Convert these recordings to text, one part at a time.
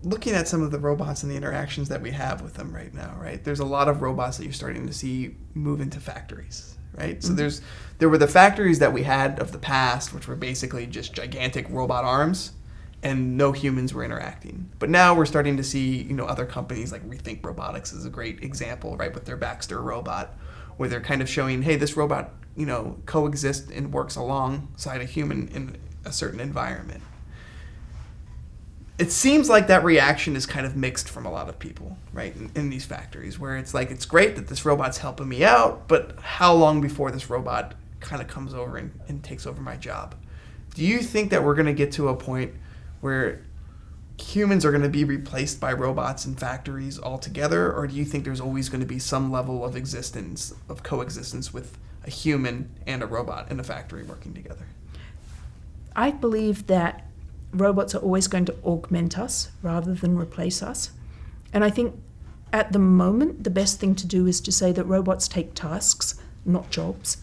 looking at some of the robots and the interactions that we have with them right now, right? There's a lot of robots that you're starting to see move into factories, right? Mm-hmm. So there were the factories that we had of the past, which were basically just gigantic robot arms, and no humans were interacting. But now we're starting to see, other companies like Rethink Robotics is a great example, right, with their Baxter robot, where they're kind of showing, hey, this robot, coexists and works alongside a human in a certain environment. It seems like that reaction is kind of mixed from a lot of people, right, in these factories, where it's like, it's great that this robot's helping me out, but how long before this robot kind of comes over and takes over my job? Do you think that we're going to get to a point where humans are going to be replaced by robots in factories altogether, or do you think there's always going to be some level of coexistence with a human and a robot in a factory working together? I believe that robots are always going to augment us rather than replace us. And I think at the moment, the best thing to do is to say that robots take tasks, not jobs.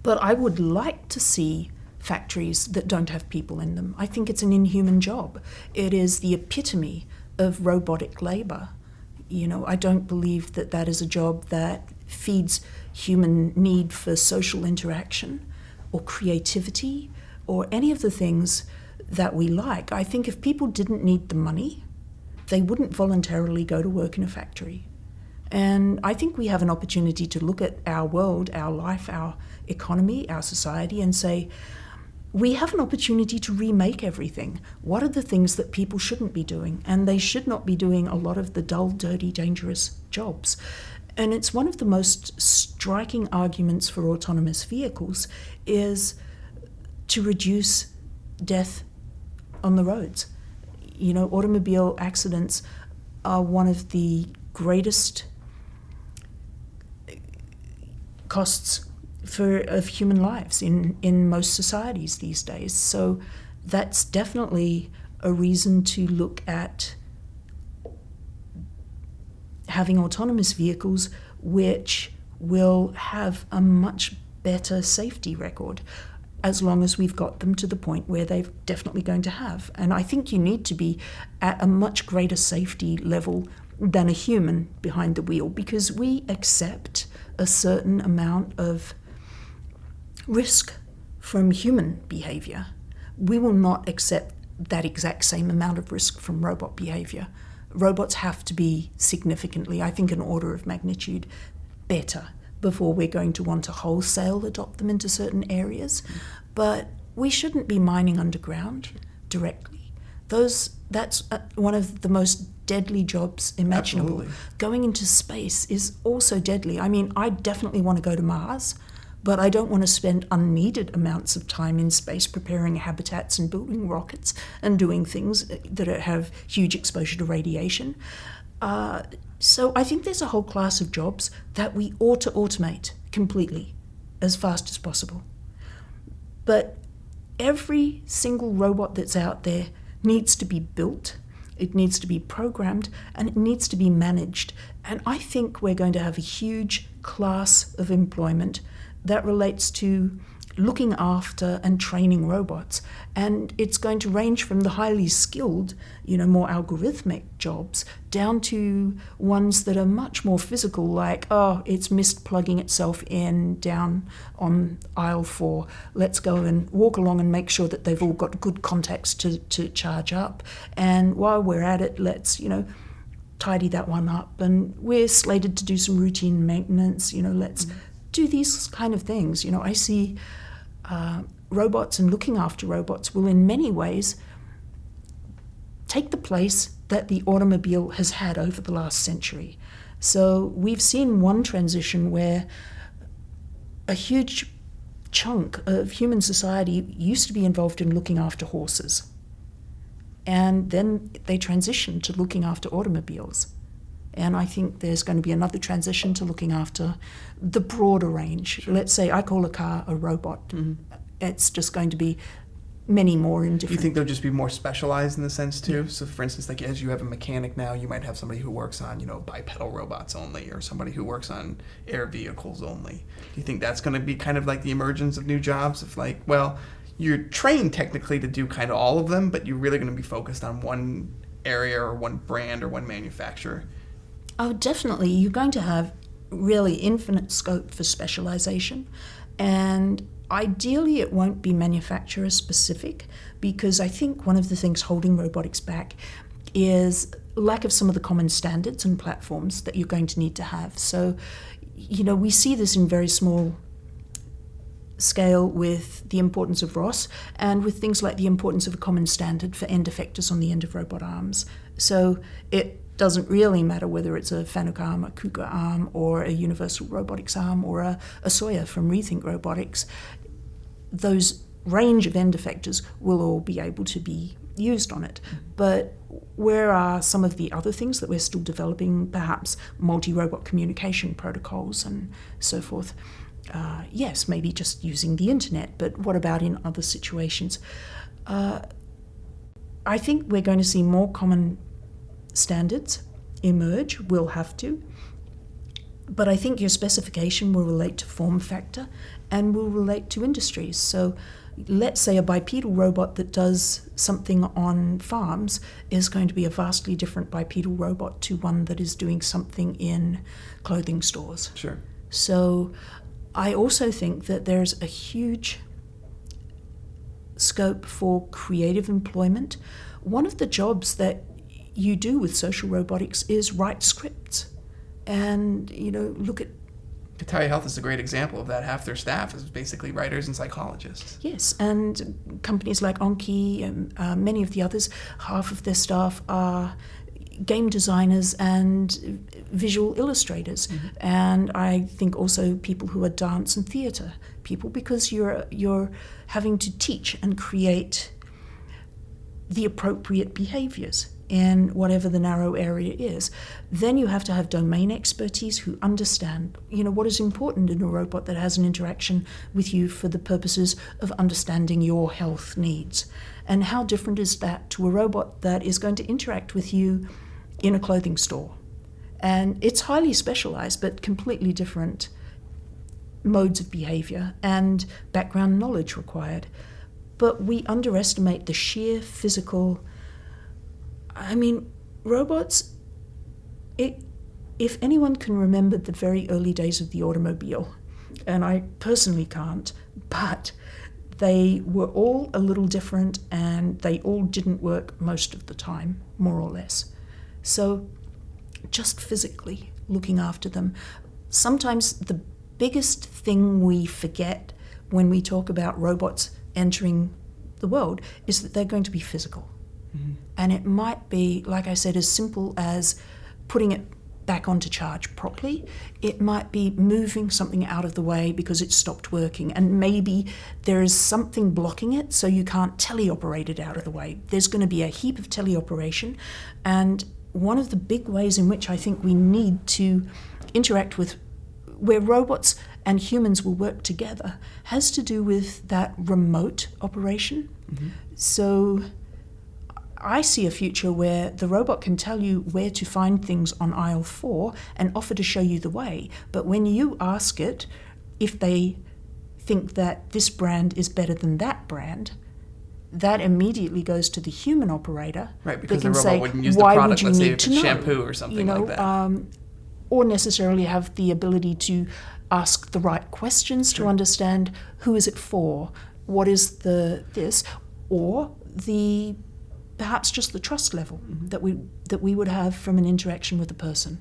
But I would like to see factories that don't have people in them. I think it's an inhuman job. It is the epitome of robotic labor. I don't believe that that is a job that feeds human need for social interaction or creativity or any of the things that we like. I think if people didn't need the money, they wouldn't voluntarily go to work in a factory. And I think we have an opportunity to look at our world, our life, our economy, our society, and say, we have an opportunity to remake everything. What are the things that people shouldn't be doing? And they should not be doing a lot of the dull, dirty, dangerous jobs. And it's one of the most striking arguments for autonomous vehicles is to reduce death on the roads. Automobile accidents are one of the greatest costs of human lives in most societies these days. So that's definitely a reason to look at having autonomous vehicles which will have a much better safety record, as long as we've got them to the point where they're definitely going to have. And I think you need to be at a much greater safety level than a human behind the wheel, because we accept a certain amount of risk from human behavior. We will not accept that exact same amount of risk from robot behavior. Robots have to be significantly, I think, an order of magnitude better before we're going to want to wholesale adopt them into certain areas. But we shouldn't be mining underground directly. That's one of the most deadly jobs imaginable. Absolutely. Going into space is also deadly. I mean, I definitely want to go to Mars, but I don't want to spend unneeded amounts of time in space preparing habitats and building rockets and doing things that have huge exposure to radiation. So I think there's a whole class of jobs that we ought to automate completely as fast as possible. But every single robot that's out there needs to be built, it needs to be programmed, and it needs to be managed. And I think we're going to have a huge class of employment that relates to looking after and training robots. And it's going to range from the highly skilled, more algorithmic jobs down to ones that are much more physical, like, it's missed plugging itself in down on aisle 4. Let's go and walk along and make sure that they've all got good contacts to charge up. And while we're at it, let's, tidy that one up. And we're slated to do some routine maintenance, let's do these kind of things. I see robots and looking after robots will in many ways take the place that the automobile has had over the last century. So we've seen one transition where a huge chunk of human society used to be involved in looking after horses. And then they transitioned to looking after automobiles. And I think there's going to be another transition to looking after the broader range. Sure. Let's say I call a car a robot. Mm-hmm. It's just going to be many more in different... You think they'll just be more specialized in the sense too? Yeah. So for instance, like as you have a mechanic now, you might have somebody who works on, bipedal robots only, or somebody who works on air vehicles only. Do you think that's going to be kind of like the emergence of new jobs of you're trained technically to do kind of all of them, but you're really going to be focused on one area or one brand or one manufacturer? Oh, definitely. You're going to have really infinite scope for specialization, and ideally it won't be manufacturer specific, because I think one of the things holding robotics back is lack of some of the common standards and platforms that you're going to need to have. So, we see this in very small scale with the importance of ROS and with things like the importance of a common standard for end effectors on the end of robot arms. So it doesn't really matter whether it's a Fanuc arm, a KUKA arm, or a Universal Robotics arm, or a Sawyer from Rethink Robotics. Those range of end effectors will all be able to be used on it. But where are some of the other things that we're still developing, perhaps multi-robot communication protocols and so forth? Yes, maybe just using the internet, but what about in other situations? I think we're going to see more common standards emerge. We'll have to. But I think your specification will relate to form factor and will relate to industries. So let's say a bipedal robot that does something on farms is going to be a vastly different bipedal robot to one that is doing something in clothing stores. Sure. So I also think that there's a huge scope for creative employment. One of the jobs that you do with social robotics is write scripts and, look at... Telehealth is a great example of that. Half their staff is basically writers and psychologists. Yes, and companies like Onki and many of the others, half of their staff are game designers and visual illustrators. Mm-hmm. And I think also people who are dance and theatre people, because you're having to teach and create the appropriate behaviours in whatever the narrow area is. Then you have to have domain expertise who understand, what is important in a robot that has an interaction with you for the purposes of understanding your health needs. And how different is that to a robot that is going to interact with you in a clothing store? And it's highly specialized, but completely different modes of behavior and background knowledge required. But we underestimate the sheer physical... robots, if anyone can remember the very early days of the automobile, and I personally can't, but they were all a little different and they all didn't work most of the time, more or less. So just physically looking after them. Sometimes the biggest thing we forget when we talk about robots entering the world is that they're going to be physical. Mm-hmm. And it might be, like I said, as simple as putting it back onto charge properly. It might be moving something out of the way because it stopped working, and maybe there is something blocking it so you can't teleoperate it out of the way. There's going to be a heap of teleoperation, and one of the big ways in which I think we need to interact with, where robots and humans will work together, has to do with that remote operation. Mm-hmm. So I see a future where the robot can tell you where to find things on aisle 4 and offer to show you the way. But when you ask it if they think that this brand is better than that brand, that immediately goes to the human operator. Right, because the robot say, wouldn't use the product, let's say if it's shampoo or something like that. Or necessarily have the ability to ask the right questions to understand who is it for, what is this, or perhaps just the trust level that we would have from an interaction with a person.